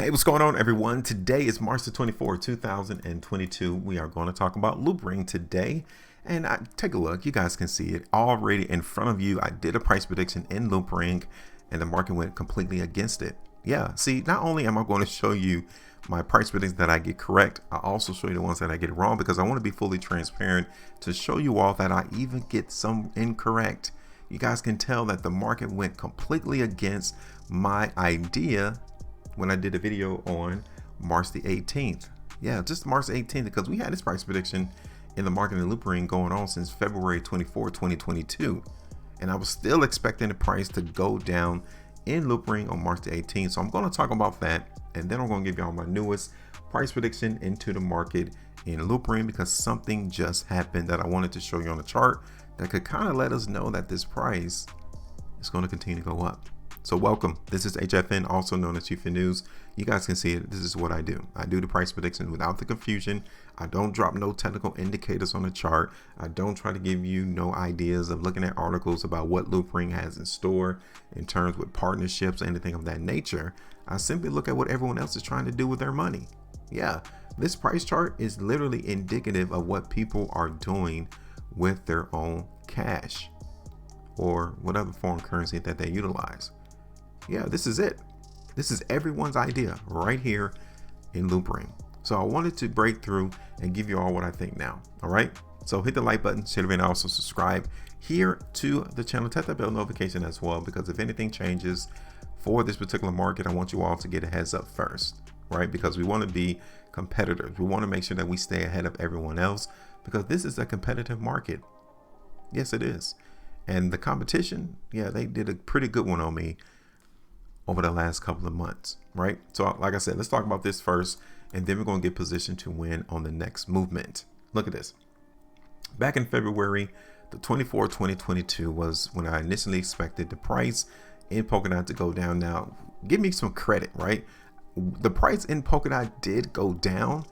Hey, what's going on, everyone? Today is March the 24th, 2022. We are going to talk about loopring today. And take a look. You guys can see it already in front of you. I did a price prediction in loopring and the market went completely against it. Yeah, see, not only am I going to show you my price predictions that I get correct, I also show you the ones that I get wrong because I want to be fully transparent to show you all that I even get some incorrect. You guys can tell that the market went completely against my idea when I did a video on March the 18th. Yeah, just March 18th, because we had this price prediction in the market and loopring going on since February 24, 2022. And I was still expecting the price to go down in loopring on March the 18th. So I'm going to talk about that. And then I'm going to give y'all my newest price prediction into the market in loopring, because something just happened that I wanted to show you on the chart that could kind of let us know that this price is going to continue to go up. So welcome. This is HueFin, also known as HueFin News. You guys can see it. This is what I do. I do the price prediction without the confusion. I don't drop no technical indicators on the chart. I don't try to give you no ideas of looking at articles about what loopring has in store in terms with partnerships, anything of that nature. I simply look at what everyone else is trying to do with their money. Yeah, this price chart is literally indicative of what people are doing with their own cash or whatever foreign currency that they utilize. Yeah, this is it. This is everyone's idea right here in loopring. So I wanted to break through and give you all what I think now. All right. So hit the like button, share the video, and also subscribe here to the channel. Tap that bell notification as well, because if anything changes for this particular market, I want you all to get a heads up first, right? Because we want to be competitors. We want to make sure that we stay ahead of everyone else, because this is a competitive market. Yes, it is. And the competition, yeah, they did a pretty good one on me over the last couple of months, right? So like I said, let's talk about this first, and then we're going to get positioned to win on the next movement. Look at this. Back in February the 24th, 2022 was when I initially expected the price in Polkadot to go down. Now, give me some credit, right? The price in Polkadot did go down.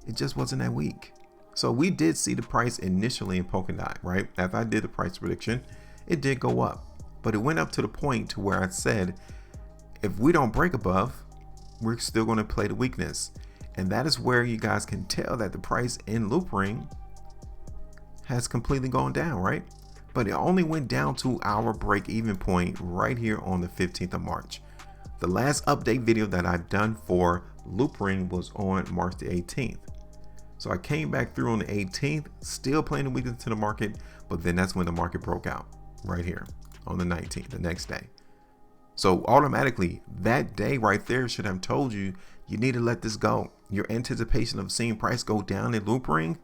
It just wasn't that weak. So we did see the price initially in Polkadot, right? After I did the price prediction, it did go up, but it went up to the point to where I said, if we don't break above, we're still going to play the weakness. And that is where you guys can tell that the price in loopring has completely gone down, right? But it only went down to our break even point right here on the 15th of March. The last update video that I've done for loopring was on March the 18th. So I came back through on the 18th, still playing the weakness to the market, but then that's when the market broke out right here on the 19th, the next day. So automatically that day right there should have told you, you need to let this go. Your anticipation of seeing price go down in loopring,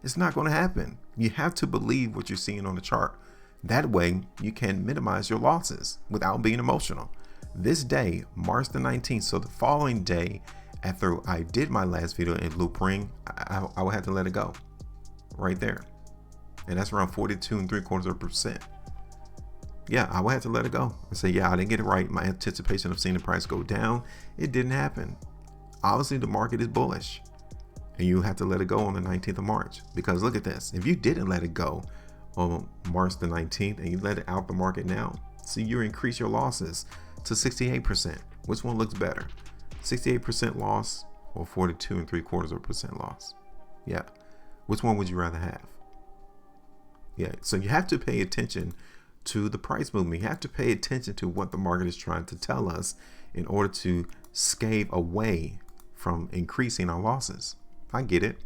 it's not going to happen. You have to believe what you're seeing on the chart. That way you can minimize your losses without being emotional. This day, March the 19th, so the following day after I did my last video in loopring, I would have to let it go right there. And that's around 42.75%. Yeah, I would have to let it go and say, yeah, I didn't get it right. My anticipation of seeing the price go down, it didn't happen. Obviously, the market is bullish, and you have to let it go on the 19th of March. Because look at this. If you didn't let it go on March the 19th and you let it out the market now, see, you increase your losses to 68%. Which one looks better? 68% loss or 42.75% loss? Yeah. Which one would you rather have? Yeah. So you have to pay attention to the price movement. You have to pay attention to what the market is trying to tell us in order to scave away from increasing our losses. I get it.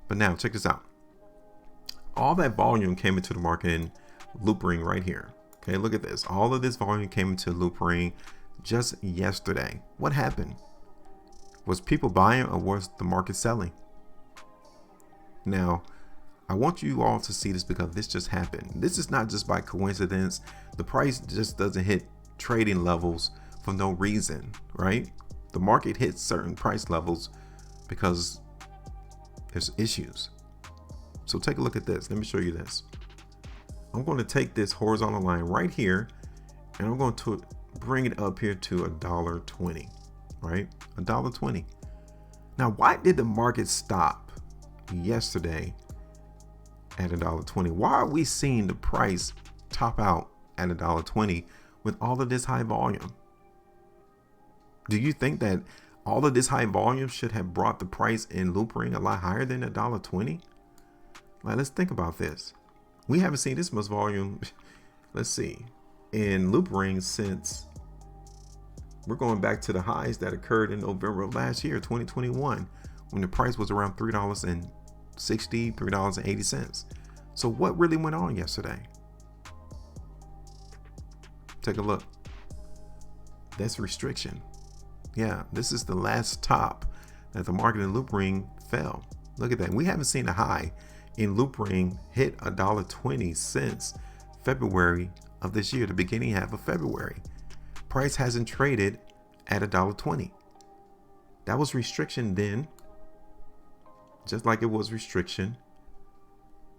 But now check this out. All that volume came into the market in loopring right here. Okay, look at this. All of this volume came into loopring just yesterday. What happened? Was people buying or was the market selling? Now, I want you all to see this because this just happened. This is not just by coincidence. The price just doesn't hit trading levels for no reason, right? The market hits certain price levels because there's issues. So take a look at this. Let me show you this. I'm going to take this horizontal line right here and I'm going to bring it up here to $1.20, right? $1.20. Now, why did the market stop yesterday at $1.20? Why are we seeing the price top out at $1.20 with all of this high volume? Do you think that All of this high volume should have brought the price in loopring a lot higher than $1.20. Like, let's think about this. We haven't seen this much volume. Let's see, in loopring since we're going back to the highs that occurred in November of last year, 2021, when the price was around $3.60, $3.80. So what really went on yesterday? Take a look. That's restriction. Yeah, this is the last top that the market in loopring fell. Look at that. We haven't seen a high in loopring hit $1.20 since February of this year, the beginning half of February. Price hasn't traded at $1.20. That was restriction then, just like it was restriction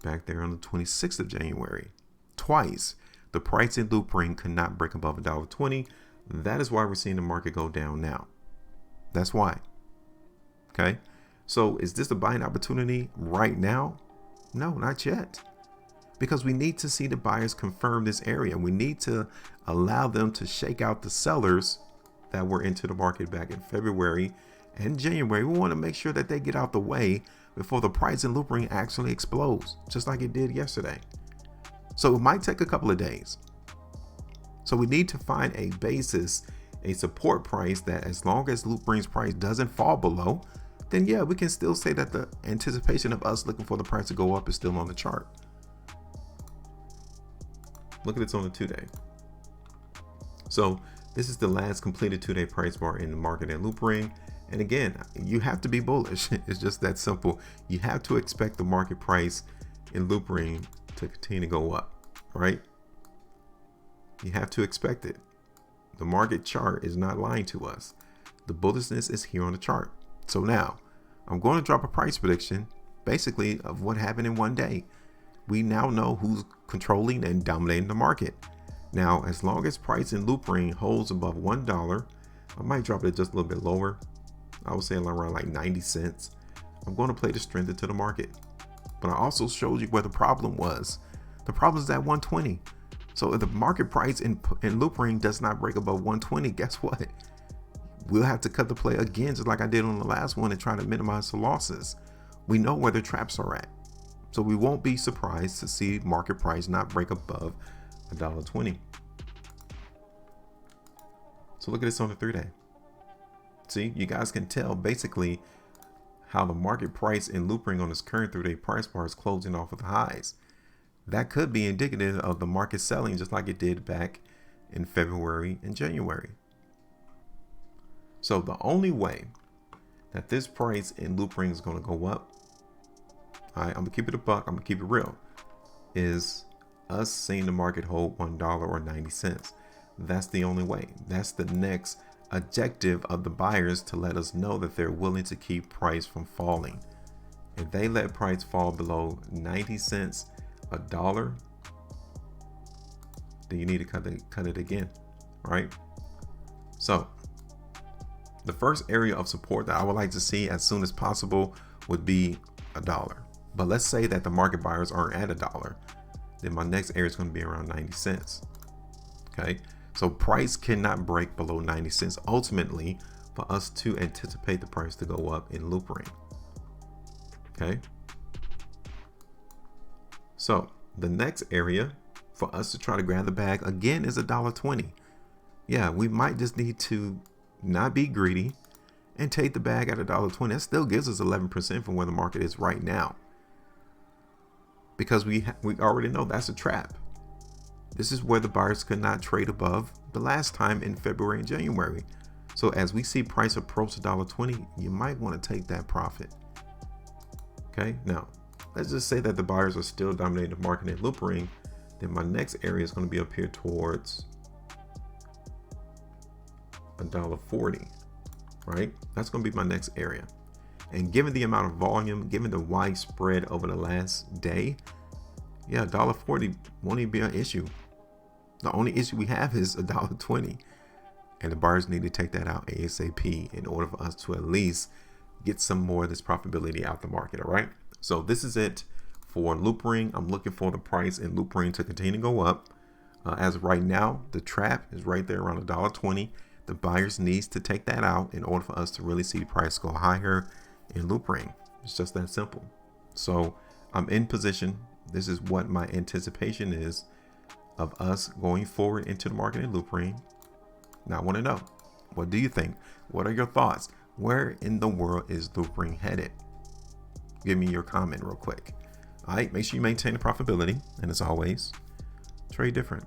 back there on the 26th of January. Twice, the price in loopring could not break above $1.20. That is why we're seeing the market go down now. That's why. Okay. So is this a buying opportunity right now? No, not yet. Because we need to see the buyers confirm this area. We need to allow them to shake out the sellers that were into the market back in February and January. We want to make sure that they get out the way before the price in loopring actually explodes, just like it did yesterday. So it might take a couple of days. So we need to find a basis, a support price that as long as loopring's price doesn't fall below, then yeah, we can still say that the anticipation of us looking for the price to go up is still on the chart. Look at this on the 2-day. So this is the last completed 2-day price bar in the market in loopring. And again, you have to be bullish. It's just that simple. You have to expect the market price in loopring to continue to go up, right? You have to expect it. The market chart is not lying to us. The bullishness is here on the chart. So now I'm going to drop a price prediction basically of what happened in one day. We now know who's controlling and dominating the market. Now, as long as price in loopring holds above $1, I might drop it just a little bit lower. I would say around like 90 cents. I'm going to play the strength into the market. But I also showed you where the problem was. The problem is at 120. So if the market price in loopring does not break above 120, guess what? We'll have to cut the play again, just like I did on the last one, and try to minimize the losses. We know where the traps are at. So we won't be surprised to see market price not break above $1.20. So look at this on the 3-day. See, you guys can tell basically how the market price in loopring on this current 3-day price bar is closing off of the highs. That could be indicative of the market selling just like it did back in February and January. So the only way that this price in loopring is going to go up, I'm gonna keep it a buck, I'm gonna keep it real, is us seeing the market hold $1 or 90 cents. That's the only way. That's the next objective of the buyers, to let us know that they're willing to keep price from falling. If they let price fall below 90 cents, $1, then you need to cut it again, right? So the first area of support that I would like to see as soon as possible would be $1. But let's say that the market buyers aren't at $1, then my next area is going to be around 90 cents. Okay, so price cannot break below 90 cents ultimately for us to anticipate the price to go up in loopring. Okay, so the next area for us to try to grab the bag again is $1.20. Yeah, we might just need to not be greedy and take the bag at $1.20. That still gives us 11% from where the market is right now, because we already know that's a trap. This is where the buyers could not trade above the last time in February and January. So as we see price approach $1.20, you might want to take that profit. Okay, now let's just say that the buyers are still dominating the market in loopring. Then my next area is going to be up here towards $1.40, right? That's going to be my next area. And given the amount of volume, given the wide spread over the last day, yeah, $1.40 won't even be an issue. The only issue we have is $1.20, and the buyers need to take that out ASAP in order for us to at least get some more of this profitability out the market. All right, so this is it for loopring. I'm looking for the price in loopring to continue to go up. As of right now, the trap is right there around $1.20. The buyers needs to take that out in order for us to really see the price go higher in loopring. It's just that simple. So I'm in position. This is what my anticipation is of us going forward into the market in loopring. Now I want to know, what do you think? What are your thoughts? Where in the world is loopring headed? Give me your comment real quick. All right, make sure you maintain the profitability. And as always, trade different.